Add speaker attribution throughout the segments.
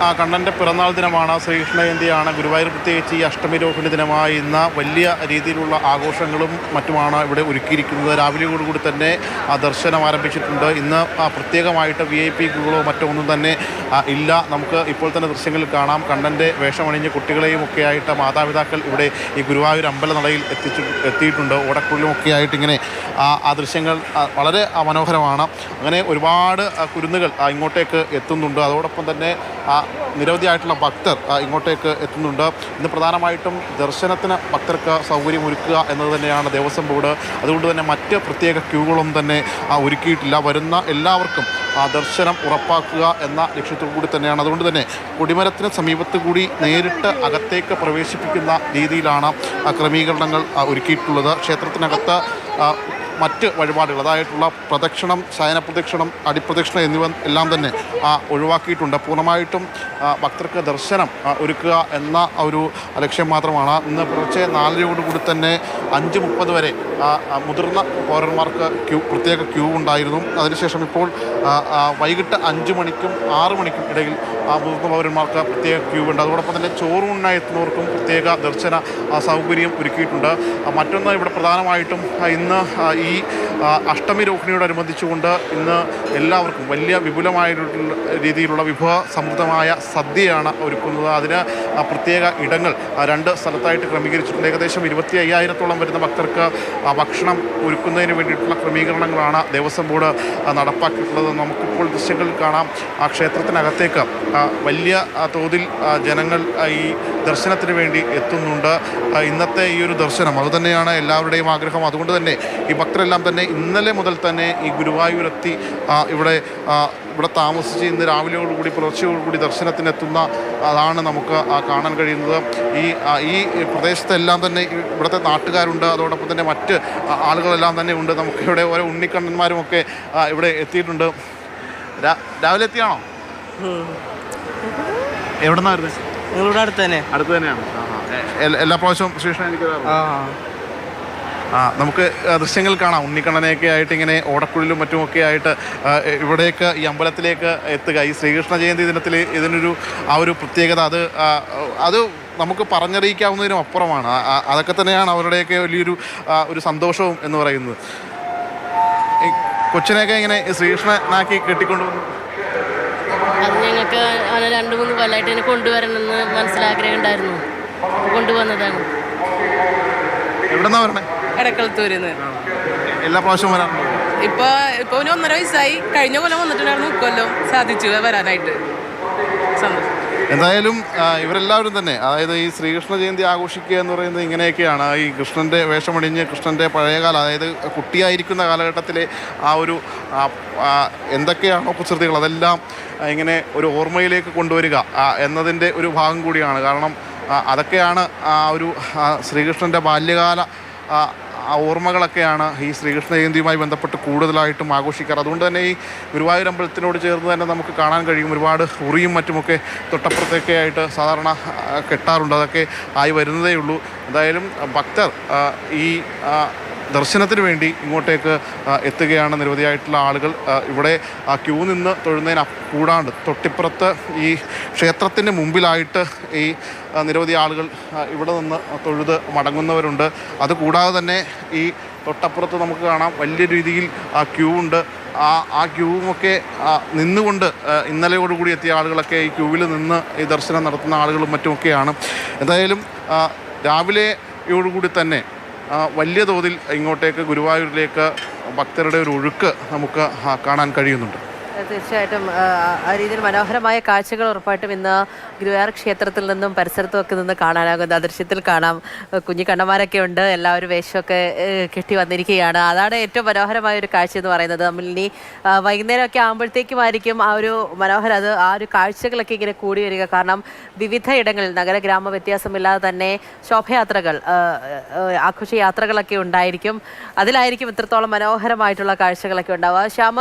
Speaker 1: കണ്ണൻ്റെ പിറന്നാൾ ദിനമാണ്, ശ്രീകൃഷ്ണ ജയന്തിയാണ്. ഗുരുവായൂർ പ്രത്യേകിച്ച് ഈ അഷ്ടമി രോഹിണി ദിനമായി ഇന്ന് വലിയ രീതിയിലുള്ള ആഘോഷങ്ങളും മറ്റുമാണ് ഇവിടെ ഒരുക്കിയിരിക്കുന്നത്. രാവിലെയോടുകൂടി തന്നെ ദർശനം ആരംഭിച്ചിട്ടുണ്ട്. ഇന്ന് പ്രത്യേകമായിട്ട് VIP ക്യൂകളോ മറ്റോ ഒന്നും തന്നെ ഇല്ല. നമുക്ക് ഇപ്പോൾ തന്നെ ദൃശ്യങ്ങളിൽ കാണാം. കണ്ണൻ്റെ വേഷമണിഞ്ഞ് കുട്ടികളെയും ഒക്കെ ആയിട്ട് മാതാപിതാക്കൾ ഇവിടെ ഈ ഗുരുവായൂർ അമ്പലനടയിൽ എത്തിയിട്ടുണ്ട്. ഓടക്കുള്ളിലുമൊക്കെ ആയിട്ട് ഇങ്ങനെ ആ ദൃശ്യങ്ങൾ വളരെ മനോഹരമാണ്. അങ്ങനെ ഒരുപാട് കുരുന്നുകൾ ഇങ്ങോട്ടേക്ക് എത്തുന്നുണ്ട്. അതോടൊപ്പം തന്നെ നിരവധിയായിട്ടുള്ള ഭക്തർ ഇങ്ങോട്ടേക്ക് എത്തുന്നുണ്ട്. ഇന്ന് പ്രധാനമായിട്ടും ദർശനത്തിന് ഭക്തർക്ക് സൗകര്യമൊരുക്കുക എന്നത് തന്നെയാണ് ദേവസ്വം ബോർഡ്. അതുകൊണ്ട് തന്നെ മറ്റ് പ്രത്യേക ക്യൂകളൊന്നും തന്നെ ഒരുക്കിയിട്ടില്ല. വരുന്ന എല്ലാവർക്കും ദർശനം ഉറപ്പാക്കുക എന്ന ലക്ഷ്യത്തോടു കൂടി തന്നെയാണ്. അതുകൊണ്ട് തന്നെ കൊടിമരത്തിന് സമീപത്ത് കൂടി നേരിട്ട് അകത്തേക്ക് പ്രവേശിപ്പിക്കുന്ന രീതിയിലാണ് ക്രമീകരണങ്ങൾ ഒരുക്കിയിട്ടുള്ളത്. ക്ഷേത്രത്തിനകത്ത് മറ്റ് വഴിപാടുകൾ, അതായിട്ടുള്ള പ്രദക്ഷിണം, ശയനപ്രദക്ഷിണം, അടിപ്രദക്ഷിണം എന്നിവ എല്ലാം തന്നെ ഒഴിവാക്കിയിട്ടുണ്ട്. പൂർണ്ണമായിട്ടും ഭക്തർക്ക് ദർശനം ഒരുക്കുക എന്ന ഒരു ലക്ഷ്യം മാത്രമാണ്. ഇന്ന് പുലർച്ചെ 4:00 തന്നെ 5:30 വരെ മുതിർന്ന പൗരന്മാർക്ക് പ്രത്യേക ക്യൂ ഉണ്ടായിരുന്നു. അതിനുശേഷം ഇപ്പോൾ വൈകിട്ട് 5 മണിക്കും 6 മണിക്കും ഇടയിൽ മുതിർന്ന പൗരന്മാർക്ക് പ്രത്യേക ക്യൂ ഉണ്ട്. അതോടൊപ്പം തന്നെ ചോറൂണിനായി എത്തുന്നവർക്കും പ്രത്യേക ദർശന സൗകര്യം ഒരുക്കിയിട്ടുണ്ട്. മറ്റൊന്ന് ഇവിടെ പ്രധാനമായിട്ടും ഇന്ന് ഈ അഷ്ടമി രോഹിണിയോടനുബന്ധിച്ചുകൊണ്ട് ഇന്ന് എല്ലാവർക്കും വലിയ വിപുലമായിട്ടുള്ള രീതിയിലുള്ള വിഭവ സമൃദ്ധമായ സദ്യയാണ് ഒരുക്കുന്നത്. അതിന് പ്രത്യേക ഇടങ്ങൾ 2 സ്ഥലത്തായിട്ട് ക്രമീകരിച്ചിട്ടുണ്ട്. ഏകദേശം 25,000-ഓളം വരുന്ന ഭക്തർക്ക് ഭക്ഷണം ഒരുക്കുന്നതിന് വേണ്ടിയിട്ടുള്ള ക്രമീകരണങ്ങളാണ് ദേവസ്വം ബോർഡ് നടപ്പാക്കിയിട്ടുള്ളത്. നമുക്കിപ്പോൾ ദൃശ്യങ്ങളിൽ കാണാം. ആ ക്ഷേത്രത്തിനകത്തേക്ക് വലിയ തോതിൽ ജനങ്ങൾ ഈ ദർശനത്തിന് വേണ്ടി എത്തുന്നുണ്ട്. ഇന്നത്തെ ഈ ഒരു ദർശനം അതുതന്നെയാണ് എല്ലാവരുടെയും ആഗ്രഹം. അതുകൊണ്ട് തന്നെ ഈ ഭക്തരെല്ലാം തന്നെ ഇന്നലെ മുതൽ തന്നെ ഈ ഗുരുവായൂരെത്തി ഇവിടെ താമസിച്ച് ഇന്ന് രാവിലെയോടുകൂടി പുലർച്ചയോടുകൂടി ദർശനത്തിനെത്തുന്ന അതാണ് നമുക്ക് കാണാൻ കഴിയുന്നത്. ഈ പ്രദേശത്തെല്ലാം തന്നെ ഇവിടുത്തെ നാട്ടുകാരുണ്ട്. അതോടൊപ്പം തന്നെ മറ്റ് ആളുകളെല്ലാം തന്നെ ഉണ്ട്. നമുക്കിവിടെ ഓരോ ഉണ്ണിക്കണ്ണന്മാരുമൊക്കെ ഇവിടെ എത്തിയിട്ടുണ്ട്. രാവിലെ എത്തിയാണോ? എവിടെ നിന്നാണ് വരുന്നത്?
Speaker 2: നിങ്ങളുടെ അടുത്ത്
Speaker 1: തന്നെയാണ്. എല്ലാ പ്രാവശ്യവും ശ്രീകൃഷ്ണ എനിക്ക് നമുക്ക് ദൃശ്യങ്ങൾ കാണാം. ഉണ്ണിക്കണ്ണനെയൊക്കെ ആയിട്ട് ഇങ്ങനെ ഓടക്കുള്ളിലും മറ്റുമൊക്കെ ആയിട്ട് ഇവിടേക്ക് ഈ അമ്പലത്തിലേക്ക് എത്തുക. ഈ ശ്രീകൃഷ്ണ ജയന്തി ദിനത്തിൽ ഇതിനൊരു ഒരു പ്രത്യേകത അത് നമുക്ക് പറഞ്ഞറിയിക്കാവുന്നതിനും അപ്പുറമാണ്. അതൊക്കെ തന്നെയാണ് അവരുടെയൊക്കെ വലിയൊരു സന്തോഷവും എന്ന് പറയുന്നത്. കൊച്ചിനെയൊക്കെ ഇങ്ങനെ ശ്രീകൃഷ്ണനാക്കി കെട്ടിക്കൊണ്ടുവന്നു.
Speaker 3: അത് ഞങ്ങൾക്ക് 2-3 കൊല്ലമായിട്ട് ഇതിനെ കൊണ്ടുവരണമെന്ന് മനസ്സിലാഗ്രഹം ഉണ്ടായിരുന്നു. കൊണ്ടുവന്നതാണ്.
Speaker 1: എവിടെന്നാ വരണേ?
Speaker 3: എടക്കളത്തൂരിന്ന്.
Speaker 1: എല്ലാ പ്രാവശ്യവും വരാറുണ്ടോ?
Speaker 3: ഇപ്പൊ 1.5 വയസ്സായി. കഴിഞ്ഞ കൊല്ലം വന്നിട്ടുണ്ടായിരുന്നു. ഇക്കൊല്ലം സാധിച്ചു വരാനായിട്ട്. സന്തോഷം.
Speaker 1: എന്തായാലും ഇവരെല്ലാവരും തന്നെ, അതായത് ഈ ശ്രീകൃഷ്ണ ജയന്തി ആഘോഷിക്കുക എന്ന് പറയുന്നത് ഇങ്ങനെയൊക്കെയാണ്. ഈ കൃഷ്ണൻ്റെ വേഷമണിഞ്ഞ് കൃഷ്ണൻ്റെ പഴയകാല, അതായത് കുട്ടിയായിരിക്കുന്ന കാലഘട്ടത്തിലെ എന്തൊക്കെയാണോ കുസൃതികൾ അതെല്ലാം ഇങ്ങനെ ഒരു ഓർമ്മയിലേക്ക് കൊണ്ടുവരിക എന്നതിൻ്റെ ഒരു ഭാഗം കൂടിയാണ്. കാരണം അതൊക്കെയാണ് ശ്രീകൃഷ്ണൻ്റെ ബാല്യകാല ഓർമ്മകളൊക്കെയാണ് ഈ ശ്രീകൃഷ്ണ ജയന്തിയുമായി ബന്ധപ്പെട്ട് കൂടുതലായിട്ടും ആഘോഷിക്കാറ്. അതുകൊണ്ട് തന്നെ ഈ ഗുരുവായൂർ അമ്പലത്തിനോട് ചേർന്ന് തന്നെ നമുക്ക് കാണാൻ കഴിയും. ഒരുപാട് ഉറിയും മറ്റുമൊക്കെ തൊട്ടപ്പുറത്തൊക്കെ ആയിട്ട് സാധാരണ കെട്ടാറുണ്ട്. അതൊക്കെ ആയി വരുന്നതേ ഉള്ളൂ. എന്തായാലും ഭക്തർ ഈ ദർശനത്തിന് വേണ്ടി ഇങ്ങോട്ടേക്ക് എത്തുകയാണ്. നിരവധിയായിട്ടുള്ള ആളുകൾ ഇവിടെ ക്യൂ നിന്ന് തൊഴുന്നതിന് കൂടാണ്ട് തൊട്ടിപ്പുറത്ത് ഈ ക്ഷേത്രത്തിൻ്റെ മുമ്പിലായിട്ട് ഈ നിരവധി ആളുകൾ ഇവിടെ നിന്ന് തൊഴുത് മടങ്ങുന്നവരുണ്ട്. അതുകൂടാതെ തന്നെ ഈ തൊട്ടപ്പുറത്ത് നമുക്ക് കാണാം വലിയ രീതിയിൽ ക്യൂ ഉണ്ട്. ആ ക്യൂവുമൊക്കെ നിന്നുകൊണ്ട് ഇന്നലെയോടുകൂടി എത്തിയ ആളുകളൊക്കെ ഈ ക്യൂവിൽ നിന്ന് ഈ ദർശനം നടത്തുന്ന ആളുകളും മറ്റുമൊക്കെയാണ്. എന്തായാലും രാവിലെയോടുകൂടി തന്നെ വലിയ തോതിൽ ഇങ്ങോട്ടേക്ക് ഗുരുവായൂരിലേക്ക് ഭക്തരുടെ ഒരു ഒഴുക്ക് നമുക്ക് കാണാൻ കഴിയുന്നുണ്ട്.
Speaker 4: തീർച്ചയായിട്ടും ആ രീതിയിൽ മനോഹരമായ കാഴ്ചകൾ ഉറപ്പായിട്ടും ഇന്ന് ഗുരുവായൂർ ക്ഷേത്രത്തിൽ നിന്നും പരിസരത്തുമൊക്കെ നിന്ന് കാണാനാകുന്ന ദൃശ്യത്തിൽ കാണാം. കുഞ്ഞു കണ്ണന്മാരൊക്കെ ഉണ്ട്. എല്ലാവരും വേഷമൊക്കെ കെട്ടി വന്നിരിക്കുകയാണ്. അതാണ് ഏറ്റവും മനോഹരമായ ഒരു കാഴ്ച എന്ന് പറയുന്നത്. നമ്മൾ ഇനി വൈകുന്നേരമൊക്കെ ആകുമ്പോഴത്തേക്കുമായിരിക്കും ആ ഒരു കാഴ്ചകളൊക്കെ ഇങ്ങനെ കൂടി വരിക. കാരണം വിവിധ ഇടങ്ങളിൽ നഗര ഗ്രാമ വ്യത്യാസമില്ലാതെ തന്നെ ശോഭയാത്രകൾ, ആഘോഷയാത്രകളൊക്കെ ഉണ്ടായിരിക്കും. അതിലായിരിക്കും ഇത്രത്തോളം മനോഹരമായിട്ടുള്ള കാഴ്ചകളൊക്കെ ഉണ്ടാവുക. ശ്യാമ,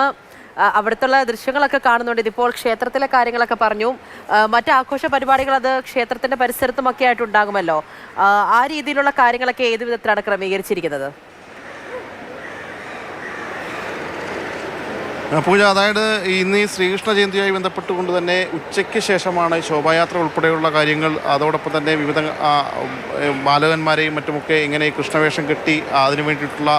Speaker 4: അവിടുത്തെ ദൃശ്യങ്ങളൊക്കെ കാണുന്നുണ്ട്. ഇതിപ്പോൾ ക്ഷേത്രത്തിലെ കാര്യങ്ങളൊക്കെ പറഞ്ഞു. മറ്റ് ആഘോഷ പരിപാടികൾ അത് ക്ഷേത്രത്തിന്റെ പരിസരത്തുമൊക്കെ ആയിട്ടുണ്ടാകുമല്ലോ. ആ രീതിയിലുള്ള കാര്യങ്ങളൊക്കെ ഏത് വിധത്തിലാണ് ക്രമീകരിച്ചിരിക്കുന്നത്?
Speaker 1: പൂജ, അതായത് ഇന്ന് ഈ ശ്രീകൃഷ്ണ ജയന്തിയുമായി ബന്ധപ്പെട്ടുകൊണ്ട് തന്നെ ഉച്ചയ്ക്ക് ശേഷമാണ് ശോഭായാത്ര ഉൾപ്പെടെയുള്ള കാര്യങ്ങൾ, അതോടൊപ്പം തന്നെ വിവിധ ബാലകന്മാരെയും മറ്റുമൊക്കെ ഇങ്ങനെ കൃഷ്ണവേഷം കെട്ടി അതിനു വേണ്ടിയിട്ടുള്ള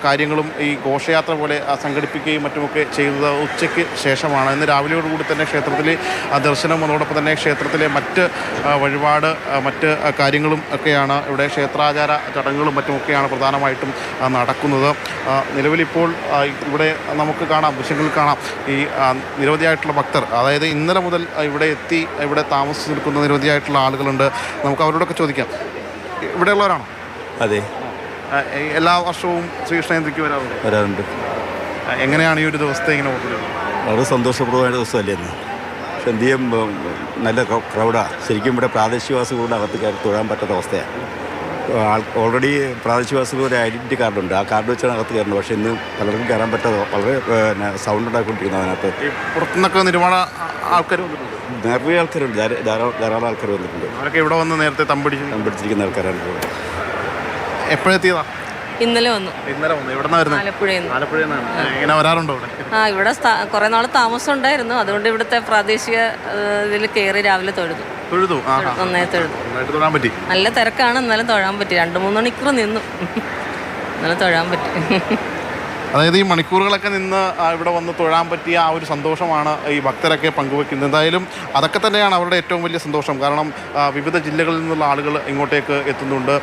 Speaker 1: കാര്യങ്ങളും ഈ ഘോഷയാത്ര പോലെ സംഘടിപ്പിക്കുകയും മറ്റുമൊക്കെ ചെയ്യുന്നത് ഉച്ചയ്ക്ക് ശേഷമാണ്. ഇന്ന് രാവിലെയോടുകൂടി തന്നെ ക്ഷേത്രത്തിലെ ദർശനവും അതോടൊപ്പം തന്നെ ക്ഷേത്രത്തിലെ മറ്റ് വഴിപാട് മറ്റ് കാര്യങ്ങളും ഒക്കെയാണ് ഇവിടെ ക്ഷേത്രാചാര ചടങ്ങുകളും മറ്റുമൊക്കെയാണ് പ്രധാനമായിട്ടും നടക്കുന്നത്. നിലവിലിപ്പോൾ ഇവിടെ നമുക്ക് കാണാം, ദൃശ്യങ്ങളിൽ കാണാം, ഈ നിരവധിയായിട്ടുള്ള ഭക്തർ, അതായത് ഇന്നലെ മുതൽ ഇവിടെ എത്തി ഇവിടെ താമസിച്ച് നിൽക്കുന്ന നിരവധിയായിട്ടുള്ള ആളുകളുണ്ട്. നമുക്ക് അവരോടൊക്കെ ചോദിക്കാം. ഇവിടെയുള്ളവരാണോ?
Speaker 2: അതെ,
Speaker 1: എല്ലാ വർഷവും ശ്രീകൃഷ്ണ ജയന്തിക്ക്
Speaker 2: വരാറുണ്ട്.
Speaker 1: എങ്ങനെയാണ് ഈ ഒരു ദിവസത്തെ ഇങ്ങനെ ഓർക്കുന്നത്?
Speaker 2: വളരെ സന്തോഷപ്രദമായ ദിവസമല്ലേ ഇന്ന്. പക്ഷെ എന്ത് ചെയ്യും, നല്ല ക്രൗഡാണ്. ശരിക്കും ഇവിടെ പ്രാദേശികവാസികളുടെ അകത്ത് കയറി തൊഴാൻ പറ്റാത്ത അവസ്ഥയാണ്. ഓൾറെഡി പ്രാദേശികവാസികൾ ഒരു ഐഡൻറ്റിറ്റി കാർഡുണ്ട്, ആ കാർഡ് വെച്ചാണ് അകത്ത് കയറുന്നത്. പക്ഷേ ഇന്ന് പലർക്കും കയറാൻ പറ്റാതെ വളരെ സൗണ്ട് ഉണ്ടാക്കിക്കൊണ്ടിരിക്കുന്നത്. അതിനകത്ത്
Speaker 1: പുറത്തുനിന്നൊക്കെ ഒരുപാട് ആൾക്കാർ വന്നിട്ടുണ്ട്,
Speaker 2: നിറയെ ആൾക്കാരുണ്ട്, ധാരാളം ആൾക്കാർ വന്നിട്ടുണ്ട്.
Speaker 1: അവരൊക്കെ ഇവിടെ വന്ന് നേരത്തെ
Speaker 2: തമ്പടിച്ചിരിക്കുന്ന ആൾക്കാരാണ്.
Speaker 1: എപ്പോഴെത്തിയതാ?
Speaker 3: ഇന്നലെ വന്നു.
Speaker 1: ഇന്നലെ വന്നു. എവിടെ നിന്നായിരുന്നു? ആലപ്പുഴയിൽ നിന്നാണ്. ഇങ്ങനെ വരാറുണ്ടോ ഇവിടെ?
Speaker 3: ഇവിടെ കുറെ നാൾ താമസം ഉണ്ടായിരുന്നു, അതുകൊണ്ട് ഇവിടുത്തെ പ്രാദേശിക ഇതിൽ കയറി രാവിലെ തൊഴുതു. നന്നായി തൊഴുതു.
Speaker 1: തൊഴാൻ പറ്റി.
Speaker 3: നല്ല തിരക്കാണ്, എന്നാലും തൊഴാൻ പറ്റി. 2-3 മണിക്കൂർ നിന്നു, എന്നാലും തൊഴാൻ പറ്റി.
Speaker 1: അതായത് ഈ മണിക്കൂറുകളൊക്കെ നിന്ന് ഇവിടെ വന്ന് തൊഴാൻ പറ്റിയ ആ ഒരു സന്തോഷമാണ് ഈ ഭക്തരൊക്കെ പങ്കുവെക്കുന്നത്. എന്തായാലും അതൊക്കെ തന്നെയാണ് അവരുടെ ഏറ്റവും വലിയ സന്തോഷം. കാരണം വിവിധ ജില്ലകളിൽ നിന്നുള്ള ആളുകൾ ഇങ്ങോട്ടേക്ക് എത്തുന്നുണ്ട്.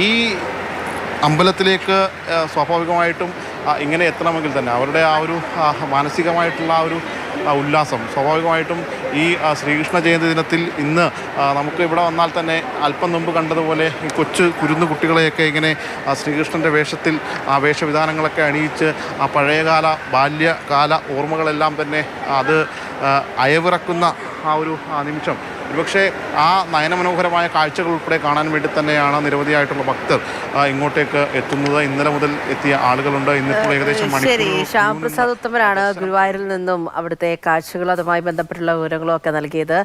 Speaker 1: ഈ അമ്പലത്തിലേക്ക് സ്വാഭാവികമായിട്ടും ഇങ്ങനെ എത്തണമെങ്കിൽ തന്നെ അവരുടെ ആ ഒരു മാനസികമായിട്ടുള്ള ആ ഒരു ഉല്ലാസം സ്വാഭാവികമായിട്ടും ഈ ശ്രീകൃഷ്ണ ജയന്തി ദിനത്തിൽ ഇന്ന് നമുക്ക് ഇവിടെ വന്നാൽ തന്നെ അല്പം മുമ്പ് കണ്ടതുപോലെ ഈ കൊച്ചു കുരുന്നു കുട്ടികളെയൊക്കെ ഇങ്ങനെ ശ്രീകൃഷ്ണൻ്റെ വേഷത്തിൽ ആ വേഷവിധാനങ്ങളൊക്കെ അണിയിച്ച് ആ പഴയകാല ബാല്യകാല ഓർമ്മകളെല്ലാം തന്നെ അത് അയവിറക്കുന്ന ആ ഒരു നിമിഷം, ഒരുപക്ഷെ ആ നയനമനോഹരമായ കാഴ്ചകൾ ഉൾപ്പെടെ കാണാൻ വേണ്ടി തന്നെയാണ് നിരവധിയായിട്ടുള്ള ഭക്തർ ഇങ്ങോട്ടേക്ക് എത്തുന്നത്. ഇന്നലെ മുതൽ എത്തിയ ആളുകളുണ്ട്. ഇന്നിപ്പോൾ ഏകദേശം
Speaker 4: ശരി, ശ്യാമപ്രസാദ് ഉത്തമനാണ് ഗുരുവായൂരിൽ നിന്നും അവിടുത്തെ കാഴ്ചകൾ അതുമായി ബന്ധപ്പെട്ടുള്ള വിവരങ്ങളും ഒക്കെ നൽകിയത്.